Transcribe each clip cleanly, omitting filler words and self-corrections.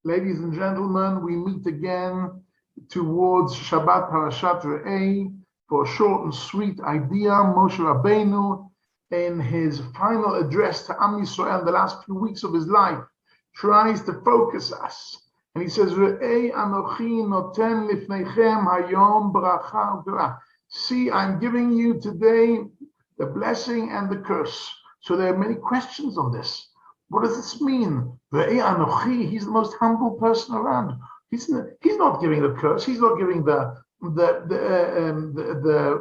Ladies and gentlemen, we meet again towards Shabbat Parashat Re'eh for a short and sweet idea. Moshe Rabbeinu, in his final address to Am Yisrael in the last few weeks of his life, tries to focus us. And he says, Re'eh anochi noten lifneichem hayom bracha u'torah. See, I'm giving you today the blessing and the curse. So there are many questions on this. What does this mean? Re'eh anochi, he's the most humble person around. He's not giving the curse. He's not giving the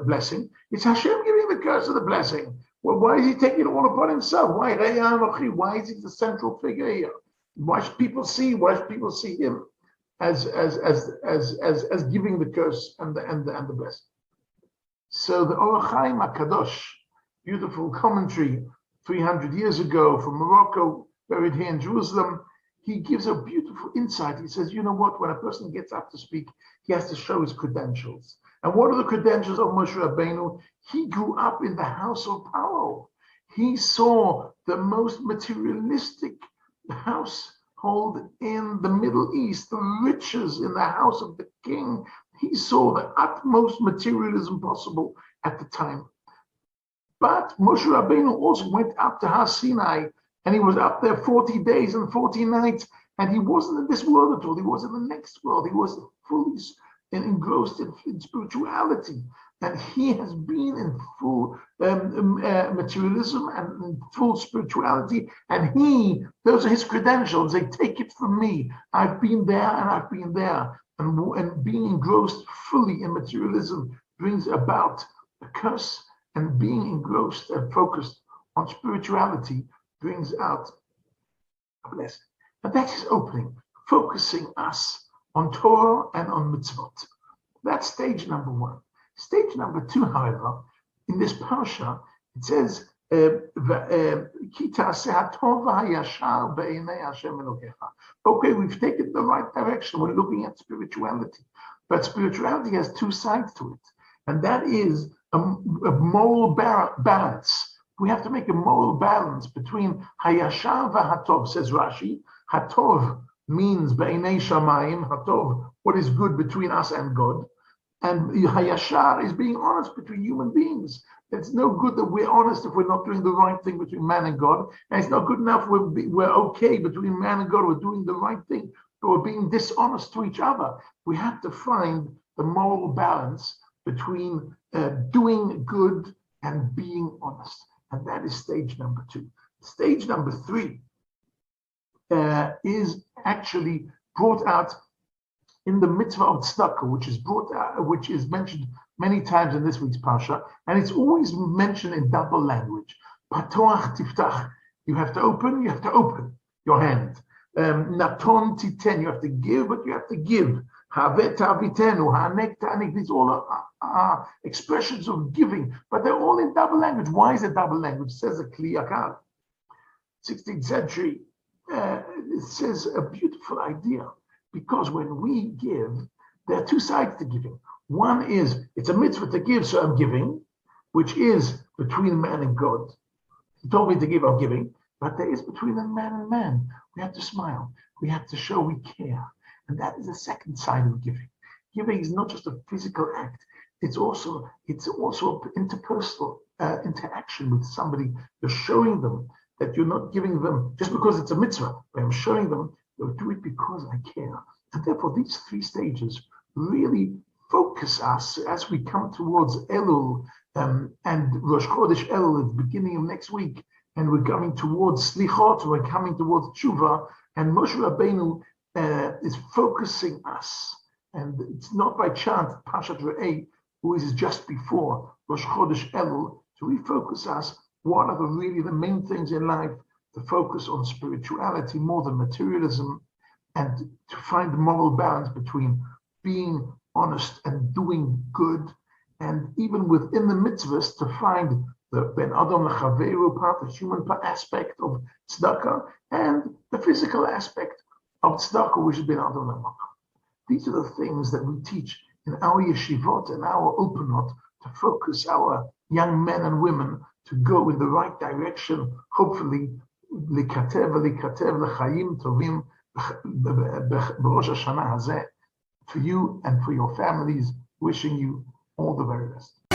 blessing. It's Hashem giving the curse or the blessing. Well, why is he taking it all upon himself? Why Re'eh anochi? Why is he the central figure here? Why should people see him as giving the curse and the blessing? So the Or HaChaim HaKadosh, beautiful commentary 300 years ago from Morocco, buried here in Jerusalem, he gives a beautiful insight. He says, you know what, when a person gets up to speak, he has to show his credentials. And what are the credentials of Moshe Rabbeinu? He grew up in the house of Paro. He saw the most materialistic household in the Middle East, the riches in the house of the king. He saw the utmost materialism possible at the time. But Moshe Rabbeinu also went up to Har Sinai, and he was up there 40 days and 40 nights, and he wasn't in this world at all. He was in the next world. He was fully engrossed in spirituality. And he has been in full materialism and in full spirituality. And those are his credentials. They take it from me. I've been there and I've been there. And being engrossed fully in materialism brings about a curse. And being engrossed and focused on spirituality brings out a blessing. And that is opening, focusing us on Torah and on mitzvot. That's stage number one. Stage number two, however, in this parsha, it says, okay, we've taken the right direction. We're looking at spirituality. But spirituality has two sides to it. And that is a moral balance. We have to make a moral balance between Hayashar v'Hatov, says Rashi. Hatov means Be'enei Shamayim, Hatov, what is good between us and God. And Hayashar is being honest between human beings. It's no good that we're honest if we're not doing the right thing between man and God. And it's not good enough we're okay between man and God, we're doing the right thing, but we're being dishonest to each other. We have to find the moral balance between doing good and being honest. And that is stage number two. Stage number three is actually brought out in the mitzvah of tzedakah, which is mentioned many times in this week's parsha, and it's always mentioned in double language. Patoach tiftach, you have to open your hand. Naton titen, you have to give, but you have to give. Havet avitenu, hanek ta'anik, these all are expressions of giving, but they're all in double language. Why is it double language? It says a Kli Yakar, 16th century. It says a beautiful idea, because when we give, there are two sides to giving. One is, it's a mitzvah to give, so I'm giving, which is between man and God. He told me to give, I'm giving, but there is between man and man. We have to smile. We have to show we care. And that is the second side of giving. Giving is not just a physical act. It's also interpersonal interaction with somebody. You're showing them that you're not giving them just because it's a mitzvah. But I'm showing them you'll do it because I care. And therefore, these three stages really focus us as we come towards Elul and Rosh Chodesh Elul at the beginning of next week. And we're coming towards Slichot, we're coming towards Tshuva. And Moshe Rabbeinu is focusing us, and it's not by chance Parshat Re'eh, who is just before Rosh Chodesh Elul, to refocus us. What are really the main things in life? To focus on spirituality more than materialism, and to find the moral balance between being honest and doing good, and even within the mitzvahs to find the Ben Adam L'Chaveru part, the human aspect of tzedakah, and the physical aspect of tzedakah, which has been Adam L'Makom. These are the things that we teach in our yeshivot and our openot to focus our young men and women to go in the right direction, hopefully, l'katev l'chayim tovim בראש השנה הזה, for you and for your families, wishing you all the very best.